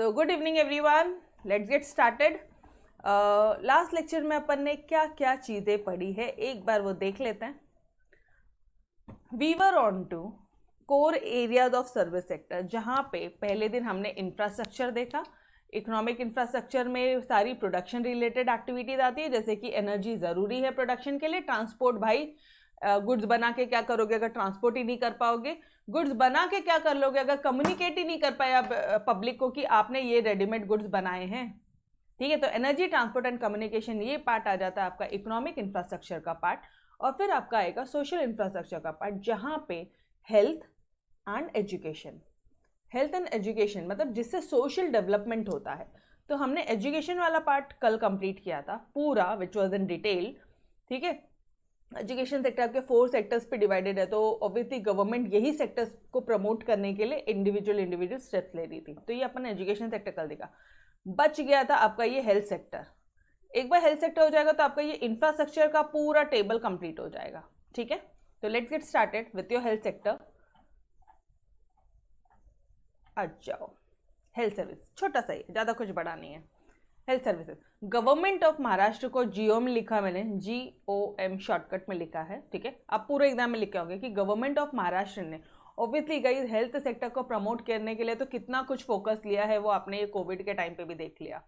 So good evening everyone, let's get started. Last lecture में अपन ने क्या क्या चीज़ें पढ़ी है एक बार वो देख लेते हैं। We were on two core areas of service sector, जहाँ पे पहले दिन हमने इंफ्रास्ट्रक्चर देखा। इकोनॉमिक इंफ्रास्ट्रक्चर में सारी प्रोडक्शन रिलेटेड एक्टिविटीज आती है, जैसे कि एनर्जी ज़रूरी है प्रोडक्शन के लिए। ट्रांसपोर्ट, भाई गुड्स बना के क्या करोगे अगर ट्रांसपोर्ट ही नहीं कर पाओगे? गुड्स बना के क्या कर लोगे अगर कम्युनिकेट ही नहीं कर पाया पब्लिक को कि आपने ये रेडीमेड गुड्स बनाए हैं? ठीक है, तो एनर्जी, ट्रांसपोर्ट एंड कम्युनिकेशन ये पार्ट आ जाता है आपका इकोनॉमिक इंफ्रास्ट्रक्चर का पार्ट। और फिर आपका आएगा सोशल इंफ्रास्ट्रक्चर का पार्ट, जहाँ पे health and education. Health and education मतलब जिससे सोशल डेवलपमेंट होता है। तो हमने एजुकेशन वाला पार्ट कल कंप्लीट किया था पूरा, विच वॉज इन डिटेल। ठीक है, एजुकेशन सेक्टर आपके 4 सेक्टर्स पे डिवाइडेड है, तो ऑब्वियसली गवर्नमेंट यही सेक्टर्स को प्रमोट करने के लिए इंडिविजुअल स्टेप्स ले रही थी। तो ये अपन एजुकेशन सेक्टर कल देखा। बच गया था आपका ये हेल्थ सेक्टर। एक बार हेल्थ सेक्टर हो जाएगा तो आपका ये इंफ्रास्ट्रक्चर का पूरा टेबल कंप्लीट हो जाएगा। ठीक है, तो let's get started with your health sector. आ जाओ, हेल्थ सर्विस छोटा सा ही, ज़्यादा कुछ बड़ा नहीं है। Health services, government of Maharashtra को GOM लिखा मैंने, GOM शॉर्टकट में लिखा है। ठीक है, आप पूरे एग्जाम में लिखे होंगे कि गवर्नमेंट ऑफ महाराष्ट्र ने ऑब्वियसली गाइस हेल्थ सेक्टर को प्रमोट करने के लिए तो कितना कुछ फोकस लिया है वो आपने ये कोविड के टाइम पे भी देख लिया।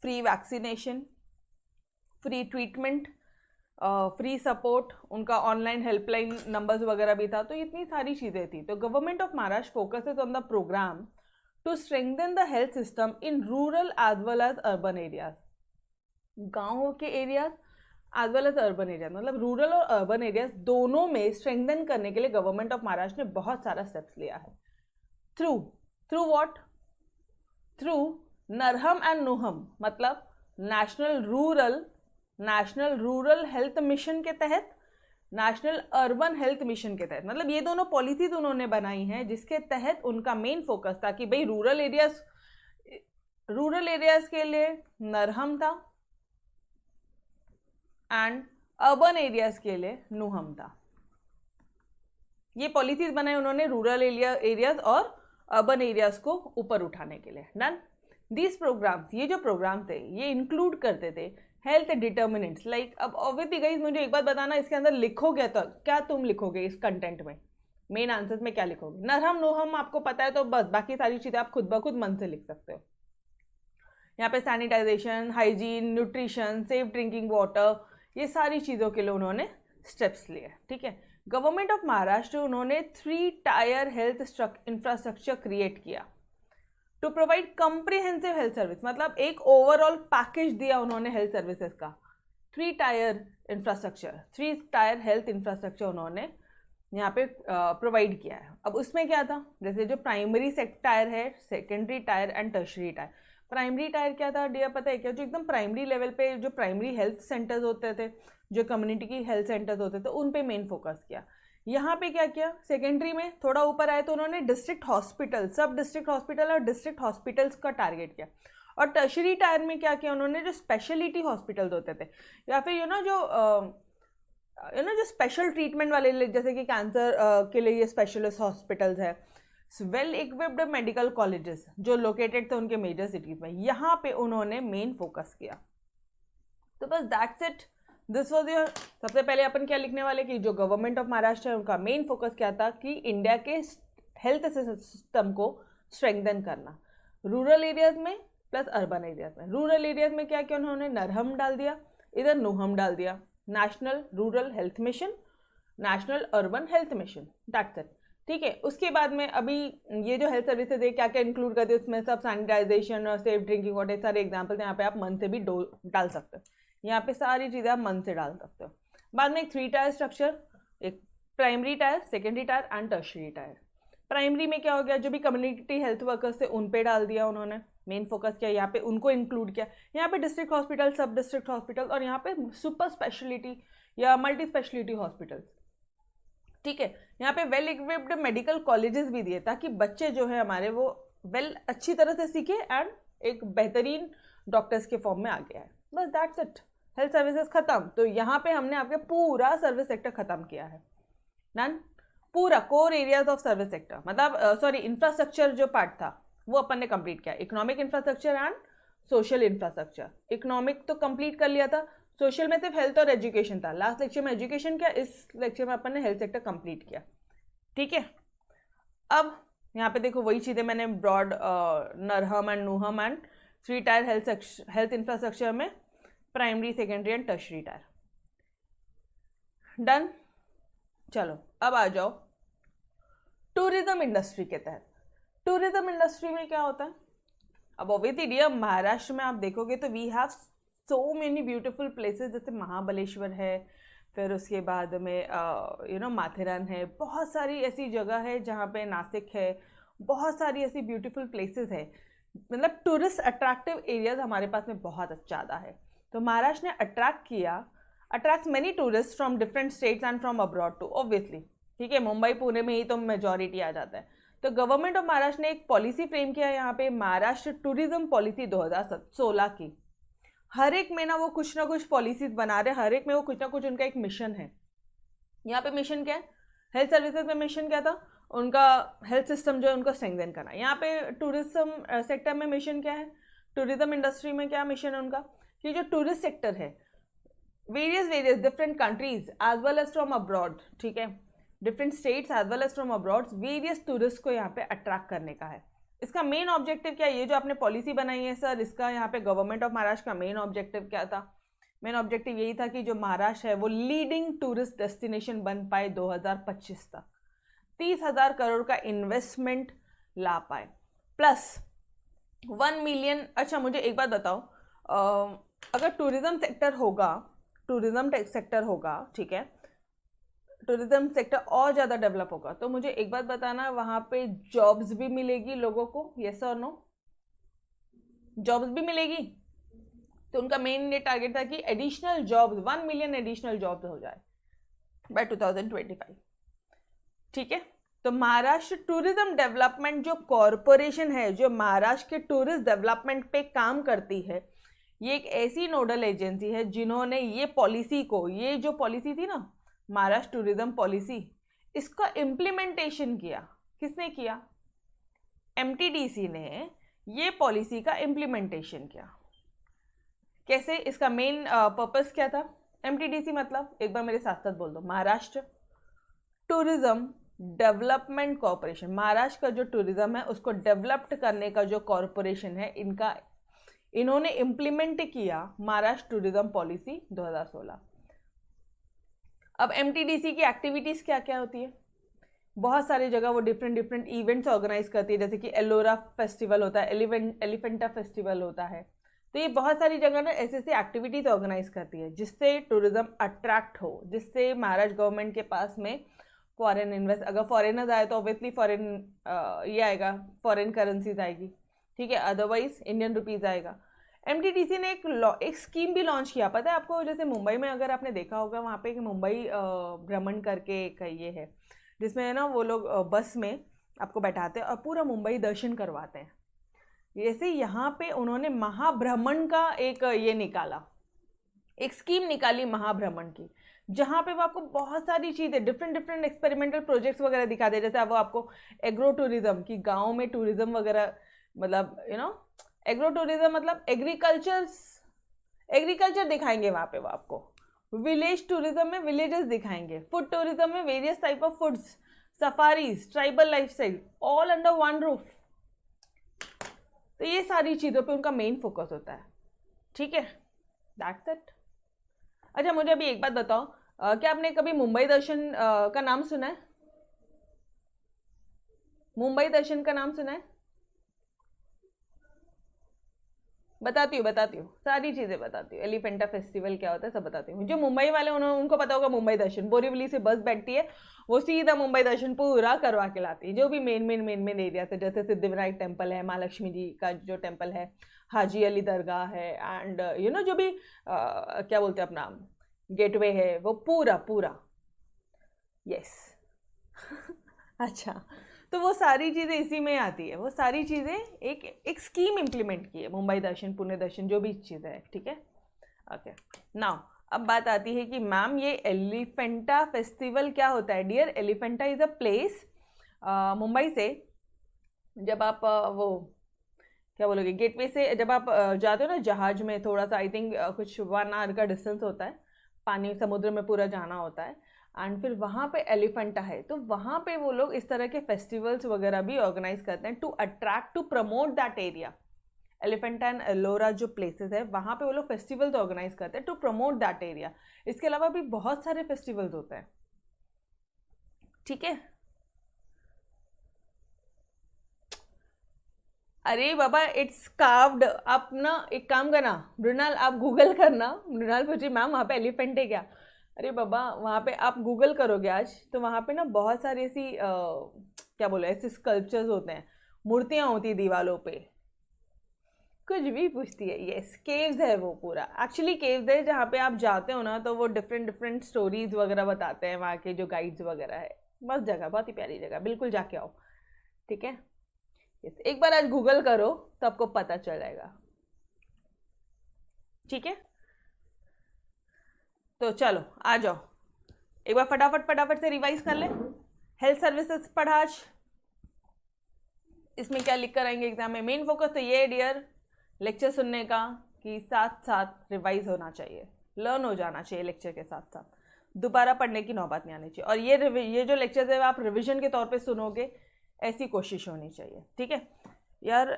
Free vaccination, free treatment, free support, उनका ऑनलाइन हेल्पलाइन नंबर्स वगैरह भी था। तो इतनी सारी चीज़ें थी। तो government of Maharashtra focuses on the program to strengthen the health system in rural as well as urban areas। गाँव के areas as well as urban areas, मतलब रूरल और अर्बन एरियाज दोनों में strengthen करने के लिए गवर्नमेंट ऑफ महाराष्ट्र ने बहुत सारा स्टेप्स लिया है। Through what? थ्रू नरहम एंड नुहम, मतलब नेशनल रूरल हेल्थ मिशन के तहत, नेशनल अर्बन हेल्थ मिशन के तहत। मतलब ये दोनों पॉलिसीज उन्होंने बनाई हैं जिसके तहत उनका मेन फोकस था कि भाई रूरल एरियाज के लिए नरहम था एंड अर्बन एरियाज के लिए नुहम था। ये पॉलिसीज बनाई उन्होंने रूरल एरियाज और अर्बन एरियाज को ऊपर उठाने के लिए। डन। दीज प्रोग्राम्स, ये जो प्रोग्राम थे ये इंक्लूड करते थे हेल्थ डिटर्मिनेंट्स। लाइक अब ऑब्वियसली गाइस मुझे एक बात बताना, इसके अंदर लिखोगे तो क्या तुम लिखोगे इस कंटेंट में? मेन आंसर्स में क्या लिखोगे? नरहम नोहम आपको पता है तो बस, बाकी सारी चीज़ें आप खुद ब खुद मन से लिख सकते हो। यहाँ पे sanitization, hygiene, nutrition, safe drinking water, ये सारी चीज़ों के लिए उन्होंने स्टेप्स लिए। ठीक है, गवर्नमेंट ऑफ महाराष्ट्र उन्होंने 3 टायर हेल्थ इंफ्रास्ट्रक्चर क्रिएट किया to provide comprehensive health service. मतलब एक ओवरऑल पैकेज दिया उन्होंने हेल्थ सर्विसेज का। 3 टायर हेल्थ इंफ्रास्ट्रक्चर उन्होंने यहाँ पे प्रोवाइड किया है। अब उसमें क्या था, जैसे जो प्राइमरी टायर है, secondary tyre and tertiary tyre. Primary tyre क्या था डियर, पता है क्या? जो एकदम प्राइमरी लेवल पे जो प्राइमरी हेल्थ सेंटर्स होते थे, जो कम्युनिटी की हेल्थ सेंटर्स होते थे, उन पे मेन फोकस किया। यहाँ पे क्या किया, सेकेंडरी में थोड़ा ऊपर आए तो उन्होंने डिस्ट्रिक्ट हॉस्पिटल, सब डिस्ट्रिक्ट हॉस्पिटल और डिस्ट्रिक्ट हॉस्पिटल्स का टारगेट किया। और टर्शरी टायर में क्या किया उन्होंने, जो स्पेशलिटी हॉस्पिटल्स होते थे या फिर जो स्पेशल ट्रीटमेंट वाले, जैसे कि कैंसर के लिए ये स्पेशलिस्ट हॉस्पिटल्स है, वेल इक्विप्ड मेडिकल कॉलेजेस जो लोकेटेड थे उनके मेजर सिटीज में, यहाँ पे उन्होंने मेन फोकस किया। तो बस that's it, this was your. सबसे पहले अपन क्या लिखने वाले कि जो गवर्नमेंट ऑफ महाराष्ट्र है उनका मेन फोकस क्या था कि इंडिया के हेल्थ सिस्टम को स्ट्रेंथन करना, रूरल एरियाज में प्लस अर्बन एरियाज में। रूरल एरियाज में क्या किया उन्होंने, नरहम डाल दिया, इधर नुहम डाल दिया, national rural health mission, national urban health mission, that's it. ठीक है, उसके बाद में अभी ये जो हेल्थ सर्विसेज है क्या क्या इंक्लूड करते हैं उसमें, सब सैनिटाइजेशन और सेफ ड्रिंकिंग वाटर, सारे एग्जाम्पल्स यहाँ पे आप मन से भी डाल सकते हो। यहाँ पे सारी चीज़ें आप मन से डाल सकते हो। बाद में एक 3 टायर स्ट्रक्चर, एक primary tier, secondary tyre and tertiary tyre. Primary में क्या हो गया, जो भी कम्युनिटी हेल्थ वर्कर्स थे उन पे डाल दिया उन्होंने, मेन फोकस किया, यहाँ पे उनको इंक्लूड किया। यहाँ पे डिस्ट्रिक्ट हॉस्पिटल, सब डिस्ट्रिक्ट हॉस्पिटल और यहाँ पे सुपर स्पेशलिटी या मल्टी स्पेशलिटी हॉस्पिटल्स। ठीक है, यहाँ पे वेल इक्विप्ड मेडिकल कॉलेजेस भी दिए ताकि बच्चे जो है हमारे वो अच्छी तरह से सीखे एंड एक बेहतरीन डॉक्टर्स के फॉर्म में आ गया है। बस दैट्स इट, हेल्थ सर्विसेज खत्म। तो यहाँ पे हमने आपके पूरा सर्विस सेक्टर खत्म किया है। डन। पूरा core areas of service sector, मतलब इंफ्रास्ट्रक्चर जो पार्ट था वो अपन ने कंप्लीट किया, economic infrastructure and social infrastructure. Economic तो कंप्लीट कर लिया था, सोशल में सिर्फ हेल्थ और एजुकेशन था। लास्ट लेक्चर में एजुकेशन किया, इस लेक्चर में अपन ने हेल्थ सेक्टर कंप्लीट किया, ठीक है। अब यहाँ पे देखो वही चीज़ें मैंने ब्रॉड नरहम एंड नूहम एंड 3 टायर हेल्थ इंफ्रास्ट्रक्चर में primary, secondary and tertiary tier, done. चलो अब आ जाओ टूरिज्म इंडस्ट्री के तहत। टूरिज्म इंडस्ट्री में क्या होता है? अब ऑब्वियसली डियर महाराष्ट्र में आप देखोगे तो we have so many beautiful places, जैसे महाबलेश्वर है, फिर उसके बाद में माथेरान है, बहुत सारी ऐसी जगह है जहाँ पे नासिक है, बहुत सारी ऐसी ब्यूटीफुल प्लेसेस है, मतलब टूरिस्ट अट्रैक्टिव एरियाज हमारे पास में बहुत ज़्यादा है। तो महाराष्ट्र ने attracts many tourist from different states and from abroad too, obviously, ठीक है। मुंबई पुणे में ही तो मेजॉरिटी आ जाता है। तो गवर्नमेंट ऑफ महाराष्ट्र ने एक पॉलिसी फ्रेम किया यहाँ पे, महाराष्ट्र टूरिज्म पॉलिसी 2016 की। हर एक में ना वो कुछ ना कुछ पॉलिसीज बना रहे, हर एक में वो कुछ ना कुछ उनका एक मिशन है। यहाँ पे मिशन क्या है? हेल्थ सर्विसेज में मिशन क्या था उनका? हेल्थ सिस्टम जो है उनको स्ट्रेंथन करना। यहाँ पे टूरिज्म सेक्टर में मिशन क्या है? टूरिज्म इंडस्ट्री में क्या मिशन है उनका? कि जो टूरिस्ट सेक्टर है, various different countries as well as from abroad, ठीक है, different states as well as from abroad, various tourist को यहाँ पे अट्रैक्ट करने का है। इसका मेन ऑब्जेक्टिव क्या है? ये जो आपने पॉलिसी बनाई है सर, इसका यहाँ पे गवर्नमेंट ऑफ महाराष्ट्र का मेन ऑब्जेक्टिव क्या था? मेन ऑब्जेक्टिव यही था कि जो महाराष्ट्र है वो लीडिंग टूरिस्ट डेस्टिनेशन बन पाए 2025 तक, 30,000 करोड़ का इन्वेस्टमेंट ला पाए, प्लस 1 मिलियन। अच्छा मुझे एक बात बताओ, अगर टूरिज्म सेक्टर होगा, ठीक है, टूरिज्म सेक्टर और ज़्यादा डेवलप होगा, तो मुझे एक बात बताना, वहाँ पे जॉब्स भी मिलेगी लोगों को, यस और नो? जॉब्स भी मिलेगी। तो उनका मेन ये टारगेट था कि additional jobs, 1 million additional jobs हो जाए बाय 2025, ठीक है। तो महाराष्ट्र टूरिज्म डेवलपमेंट जो कॉरपोरेशन है, जो महाराष्ट्र के टूरिस्ट डेवलपमेंट पे काम करती है, ये एक ऐसी नोडल एजेंसी है जिन्होंने ये पॉलिसी को, ये जो पॉलिसी थी ना महाराष्ट्र टूरिज्म पॉलिसी, इसका इम्प्लीमेंटेशन किया। किसने किया? एमटीडीसी ने ये पॉलिसी का इम्प्लीमेंटेशन किया। कैसे? इसका मेन पर्पस क्या था? एमटीडीसी मतलब, एक बार मेरे साथ साथ बोल दो, Maharashtra tourism development corporation. Maharashtra का जो टूरिज्म है उसको डेवलप्ड करने का जो कॉरपोरेशन है, इन्होंने इम्प्लीमेंट किया महाराष्ट्र टूरिज्म पॉलिसी 2016। अब एमटीडीसी की एक्टिविटीज़ क्या क्या होती है? बहुत सारी जगह वो डिफरेंट इवेंट्स ऑर्गेनाइज करती है, जैसे कि एलोरा फेस्टिवल होता है, एलिफेंटा फेस्टिवल होता है। तो ये बहुत सारी जगह ना ऐसी एक्टिविटीज़ ऑर्गेनाइज करती है जिससे टूरिज्म अट्रैक्ट हो, जिससे महाराष्ट्र गवर्नमेंट के पास में फॉरेन इन्वेस्ट, अगर फॉरेनर्स आए तो ऑब्वियसली फॉरेन ये आएगा, फॉरेन करेंसीज आएगी, ठीक है, अदरवाइज इंडियन रुपीज़ आएगा। एमटीडीसी ने एक स्कीम भी लॉन्च किया, पता है आपको? जैसे मुंबई में अगर आपने देखा होगा, वहाँ पे एक मुंबई भ्रमण करके एक ये है, जिसमें ना वो लोग बस में आपको बैठाते हैं और पूरा मुंबई दर्शन करवाते हैं। जैसे यहाँ पे उन्होंने महाभ्रमण का एक ये निकाला, एक स्कीम निकाली महाभ्रमण की, जहाँ पे वो आपको बहुत सारी चीज़ें, डिफरेंट एक्सपेरिमेंटल प्रोजेक्ट्स वगैरह दिखा दे। जैसे वो आपको एग्रो टूरिज्म की, गाँव में टूरिज्म वगैरह, मतलब एग्रो टूरिज्म मतलब एग्रीकल्चर दिखाएंगे वहाँ पे वो आपको। विलेज टूरिज्म में विलेजेस दिखाएंगे, फूड टूरिज्म में various type of foods, safaris, tribal lifestyle, all under one roof. तो ये सारी चीज़ों पे उनका मेन फोकस होता है, ठीक है, दैट्स इट। अच्छा मुझे अभी एक बात बताओ, क्या आपने कभी मुंबई दर्शन का नाम सुना है? मुंबई दर्शन का नाम सुना है? बताती हूँ, सारी चीज़ें बताती हूँ। एलिफेंटा फेस्टिवल क्या होता है सब बताती हूँ। जो मुंबई वाले उनको पता होगा मुंबई दर्शन, बोरीवली से बस बैठती है, वो सीधा मुंबई दर्शन पूरा करवा के लाती है। जो भी मेन एरिया से, जैसे सिद्धिविनायक टेम्पल है, महालक्ष्मी जी का जो टेम्पल है, हाजी अली दरगाह है, एंड जो भी क्या बोलते हैं अपना गेटवे है, वो पूरा यस अच्छा, तो वो सारी चीज़ें इसी में आती है। वो सारी चीज़ें एक स्कीम इम्प्लीमेंट की है, मुंबई दर्शन, पुणे दर्शन, जो भी चीज़ें है, ठीक है, ओके। नाउ अब बात आती है कि मैम ये एलिफेंटा फेस्टिवल क्या होता है? Dear, Elephanta is a place Mumbai से जब आप वो क्या बोलोगे, गेटवे से जब आप जाते हो ना जहाज में, थोड़ा सा आई थिंक कुछ 1 आवर का डिस्टेंस होता है, पानी समुद्र में पूरा जाना होता है, एंड फिर वहाँ पे एलिफेंटा है, तो वहाँ पे वो लोग इस तरह के फेस्टिवल्स वगैरह भी ऑर्गेनाइज करते हैं to attract, to promote that area. Elephanta and Ellora जो प्लेसेस है वहाँ पे वो लोग फेस्टिवल्स ऑर्गेनाइज करते हैं टू प्रमोट दैट एरिया। इसके अलावा भी बहुत सारे फेस्टिवल्स होते हैं, ठीक है। अरे बाबा इट्स कार्व्ड। आप ना एक काम करना मृणाल, आप गूगल करना। मृणाल पूछी मैम वहाँ पे एलिफेंट है क्या? अरे बाबा वहाँ पे आप गूगल करोगे आज तो वहाँ पे ना बहुत सारी ऐसी क्या बोले, ऐसे स्कल्पचर्स होते हैं, मूर्तियाँ होती है दीवालों पे, कुछ भी पूछती है। यस, केव्स है वो पूरा, एक्चुअली केव्स है जहाँ पे आप जाते हो ना तो वो डिफरेंट डिफरेंट स्टोरीज वगैरह बताते हैं वहाँ के जो गाइड्स वगैरह है। मस्त जगह, बहुत ही प्यारी जगह, बिल्कुल जाके आओ, ठीक है। yes, एक बार आज गूगल करो तो आपको पता चल जाएगा, ठीक है। तो चलो आ जाओ, एक बार फटाफट फटाफट से रिवाइज कर ले। हेल्थ सर्विसेज पढ़ा आज, इसमें क्या लिख कर आएंगे एग्जाम में? मेन फोकस तो ये है डियर, लेक्चर सुनने का, कि साथ साथ रिवाइज होना चाहिए, लर्न हो जाना चाहिए लेक्चर के साथ साथ, दोबारा पढ़ने की नौबत नहीं आनी चाहिए। और ये जो लेक्चर है आप रिविजन के तौर पे सुनोगे, ऐसी कोशिश होनी चाहिए, ठीक है यार।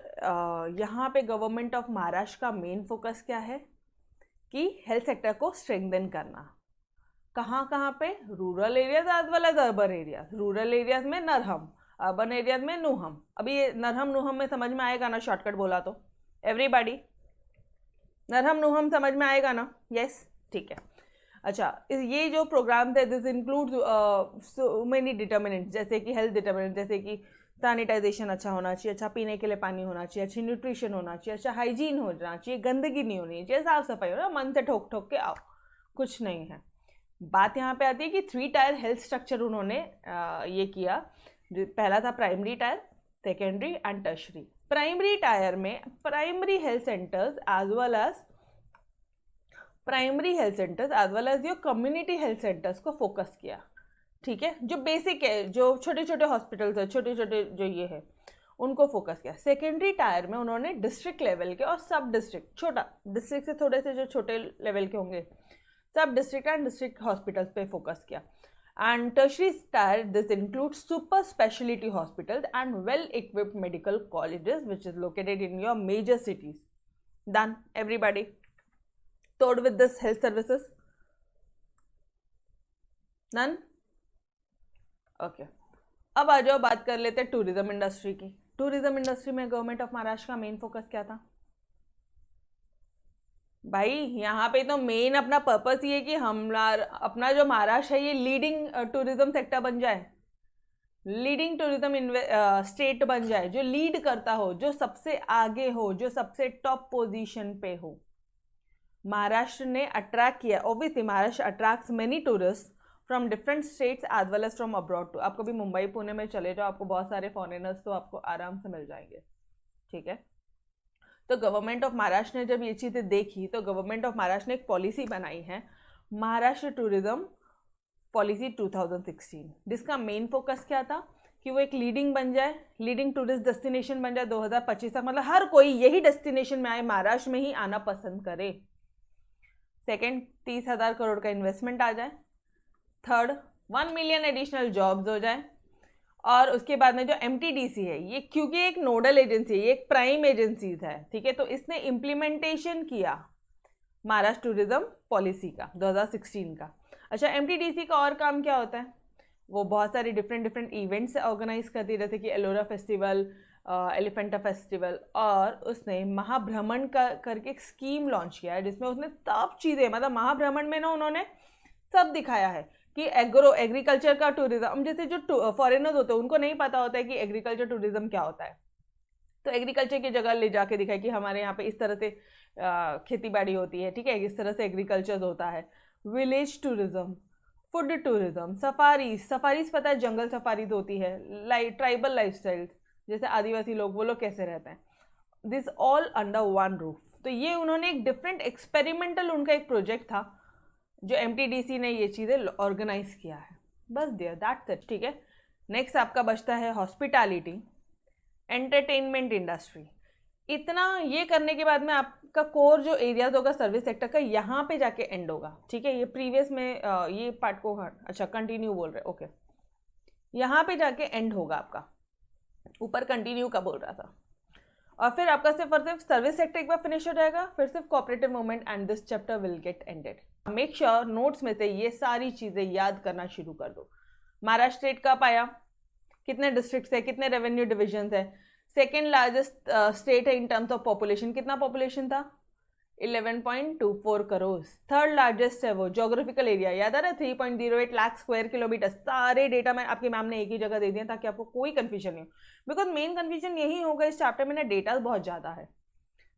यहाँ पे गवर्नमेंट ऑफ महाराष्ट्र का मेन फोकस क्या है कि हेल्थ सेक्टर को स्ट्रेंथन करना। कहाँ कहाँ पे? Rural areas as well as urban areas. Rural areas में नरहम, अर्बन एरियाज में नुहम। अभी ये नरहम नुहम में समझ में आएगा ना, शॉर्टकट बोला तो एवरीबॉडी? नरहम नुहम समझ में आएगा ना? यस, ठीक है। अच्छा, ये जो प्रोग्राम थे this include so many determinant, जैसे कि हेल्थ डिटर्मिनेंट, जैसे कि सैनिटाइजेशन अच्छा होना चाहिए, अच्छा पीने के लिए पानी होना चाहिए, अच्छी न्यूट्रिशन होना चाहिए, अच्छा हाइजीन होना चाहिए, गंदगी नहीं होनी चाहिए, साफ सफाई होना, मन से ठोक ठोक के आओ, कुछ नहीं है। बात यहाँ पे आती है कि 3 टायर हेल्थ स्ट्रक्चर उन्होंने ये किया। पहला था primary tier, secondary and tertiary. Primary tier में primary health centres as well as your community health centres को फोकस किया, ठीक है। जो बेसिक है, जो छोटे छोटे हॉस्पिटल्स है, छोटे छोटे जो ये है, उनको फोकस किया। सेकेंडरी टायर में उन्होंने डिस्ट्रिक्ट लेवल के और सब डिस्ट्रिक्ट, छोटा डिस्ट्रिक्ट से थोड़े से जो छोटे लेवल के होंगे, sub district and district hospitals पे फोकस किया। And tertiary tier this include super speciality hospitals and well equipped medical colleges which is located in your major cities. Done everybody? Through with this health services? None? Okay, अब आ जाओ बात कर लेते हैं tourism industry की। Tourism industry में government of Maharashtra का मेन फोकस क्या था भाई? यहाँ पे तो मेन अपना पर्पस ये है कि हमारा अपना जो महाराष्ट्र है ये लीडिंग टूरिज्म सेक्टर बन जाए, लीडिंग टूरिज्म स्टेट बन जाए, जो लीड करता हो, जो सबसे आगे हो, जो सबसे टॉप पोजीशन पे हो। महाराष्ट्र ने अट्रैक्ट किया, obviously Maharashtra attracts many tourist from different states as well as from abroad too. आप कभी मुंबई पुणे में चले जाओ, आपको बहुत सारे फॉरेनर्स तो आपको आराम से मिल जाएंगे, ठीक है। तो गवर्नमेंट ऑफ महाराष्ट्र ने जब ये चीज़ें देखी तो गवर्नमेंट ऑफ महाराष्ट्र ने एक पॉलिसी बनाई है, महाराष्ट्र टूरिज्म पॉलिसी 2016, जिसका मेन फोकस क्या था कि वो एक लीडिंग बन जाए, लीडिंग टूरिस्ट डेस्टिनेशन बन जाए 2025 तक, मतलब हर कोई यही डेस्टिनेशन में आए, महाराष्ट्र में ही आना पसंद करे। सेकेंड, 30,000 करोड़ का इन्वेस्टमेंट आ जाए। थर्ड, 1 मिलियन एडिशनल जॉब्स हो जाए। और उसके बाद में जो MTDC है, ये क्योंकि एक नोडल एजेंसी है, ये एक प्राइम एजेंसीज है, ठीक है, तो इसने इम्प्लीमेंटेशन किया महाराष्ट्र टूरिज्म पॉलिसी का 2016 का। अच्छा, MTDC का और काम क्या होता है? वो बहुत सारे डिफरेंट इवेंट्स ऑर्गेनाइज करती है, जैसे कि एलोरा फेस्टिवल, एलिफेंटा फेस्टिवल, और उसने महाभ्रमण का करके एक स्कीम लॉन्च किया है, जिसमें उसने सब चीज़ें, मतलब महाभ्रमण में ना उन्होंने सब दिखाया है कि एग्रीकल्चर का टूरिज्म, जैसे जो फॉरेनर्स होते हैं उनको नहीं पता होता है कि एग्रीकल्चर टूरिज्म क्या होता है, तो एग्रीकल्चर की जगह ले जाके दिखाया कि हमारे यहाँ पे इस तरह से खेती बाड़ी होती है, ठीक है, इस तरह से एग्रीकल्चर होता है। Village tourism, food tourism, safaris पता है, जंगल सफारीज होती है, ट्राइबल लाइफस्टाइल्स, जैसे आदिवासी लोग, वो लोग कैसे रहते हैं, this all under one roof. तो ये उन्होंने एक डिफरेंट एक्सपेरिमेंटल, उनका एक प्रोजेक्ट था जो MTDC ने ये चीज़ें ऑर्गेनाइज किया है, बस देयर दैट्स इट, ठीक है। नेक्स्ट आपका बचता है हॉस्पिटैलिटी। Entertainment industry. इतना ये करने के बाद में आपका कोर जो एरियाज होगा सर्विस सेक्टर का यहाँ पे जाके एंड होगा, ठीक है। ये प्रीवियस में ये पार्ट को अच्छा कंटिन्यू बोल रहे, ओके, यहाँ पे जाके एंड होगा आपका, ऊपर कंटिन्यू का बोल रहा था। और फिर आपका सिर्फ और सिर्फ सर्विस सेक्टर एक बार फिनिश हो जाएगा, फिर सिर्फ cooperative movement and this chapter will get ended. Make sure notes में से ये सारी चीजें याद करना शुरू कर दो। महाराष्ट्र स्टेट कब आया, कितने डिस्ट्रिक्ट्स है, कितने रेवेन्यू डिविजन है, सेकेंड लार्जेस्ट स्टेट है इन टर्म्स ऑफ पॉपुलेशन, कितना पॉपुलेशन था 11.24 करोड़, थर्ड लार्जेस्ट है वो, ज्योग्राफिकल एरिया याद आ रहा है 3.08 लाख स्क्वायर किलोमीटर। सारे डेटा मैं आपके मैम ने एक ही जगह दे दिया ताकि आपको कोई कंफ्यूजन नहीं हो, बिकॉज मेन कंफ्यूजन यही होगा इस चैप्टर में ना, डेटा बहुत ज़्यादा है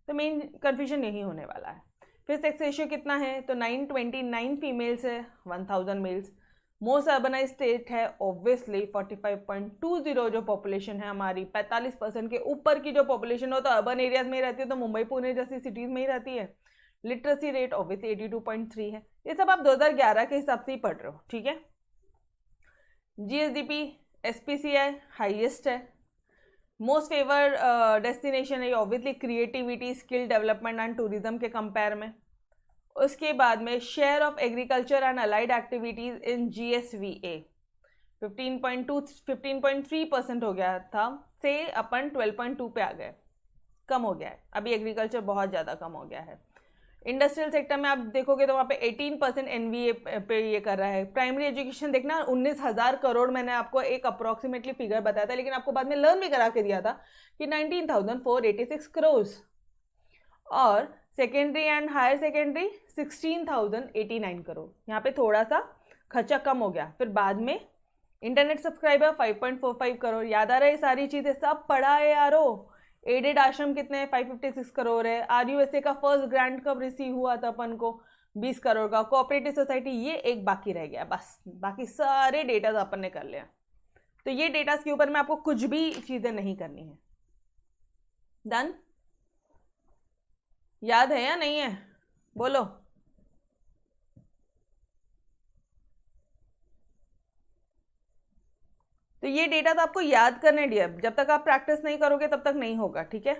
तो मेन कंफ्यूजन यही होने वाला है। फिर सेक्स रेशियो कितना है तो 929 फीमेल्स है 1000 मेल्स। मोस्ट अर्बनाइज स्टेट है ऑब्वियसली 45.20 जो पॉपुलेशन है हमारी, 45% के ऊपर की जो पॉपुलेशन हो तो अर्बन एरियाज में ही रहती है, तो मुंबई पुणे जैसी सिटीज़ में ही रहती है। लिटरेसी रेट ऑब्वियसली 82.3 है। ये सब आप 2011 के हिसाब से ही पढ़ रहे हो, ठीक है। जीएसडीपी एसपीसीआई हाईएस्ट है। मोस्ट फेवर डेस्टिनेशन है obviously creativity, skill development and tourism के कंपेयर में। उसके बाद में share of agriculture and allied activities in GSVA 15.3% हो गया था, से अपन 12.2 पे आ गए, कम हो गया है अभी, एग्रीकल्चर बहुत ज़्यादा कम हो गया है। इंडस्ट्रियल सेक्टर में आप देखोगे तो वहाँ पे 18% NVA पे ये कर रहा है। प्राइमरी एजुकेशन देखना 19,000 करोड़, मैंने आपको एक अप्रॉक्सीमेटली फिगर बताया था, लेकिन आपको बाद में लर्न भी करा के दिया था कि 19,486 करोड़। और secondary and higher secondary 16,089 crore, यहाँ पे थोड़ा सा खर्चा कम हो गया। फिर बाद में इंटरनेट सब्सक्राइबर 5.45 करोड़, याद आ रहा है सारी चीज़ें, सब पढ़ा है यारो। एडेड आश्रम कितने हैं 556 करोड़ है। RUSA का फर्स्ट ग्रांट कब रिसीव हुआ था अपन को 20 करोड़ का। कोऑपरेटिव सोसाइटी ये एक बाकी रह गया, बस बाकी सारे डेटाज अपन ने कर लिया। तो ये डेटाज के ऊपर में आपको कुछ भी चीज़ें नहीं करनी है। डन, याद है या नहीं है बोलो। तो ये डेटा तो आपको याद करने दिया, जब तक आप प्रैक्टिस नहीं करोगे तब तक नहीं होगा, ठीक है।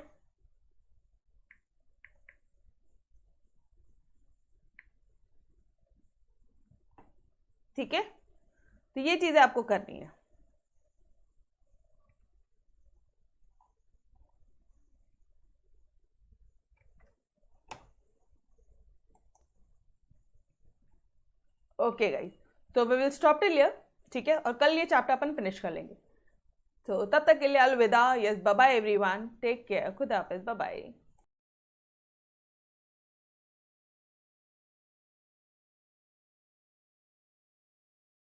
ठीक है, तो ये चीजें आपको करनी है। ओके गाइस, तो we will stop till here, ठीक है। और कल ये चैप्टर अपन फिनिश कर लेंगे। तो तब तक के लिए अलविदा, yes bye bye everyone, take care, खुदा हाफिज, बाय बाय।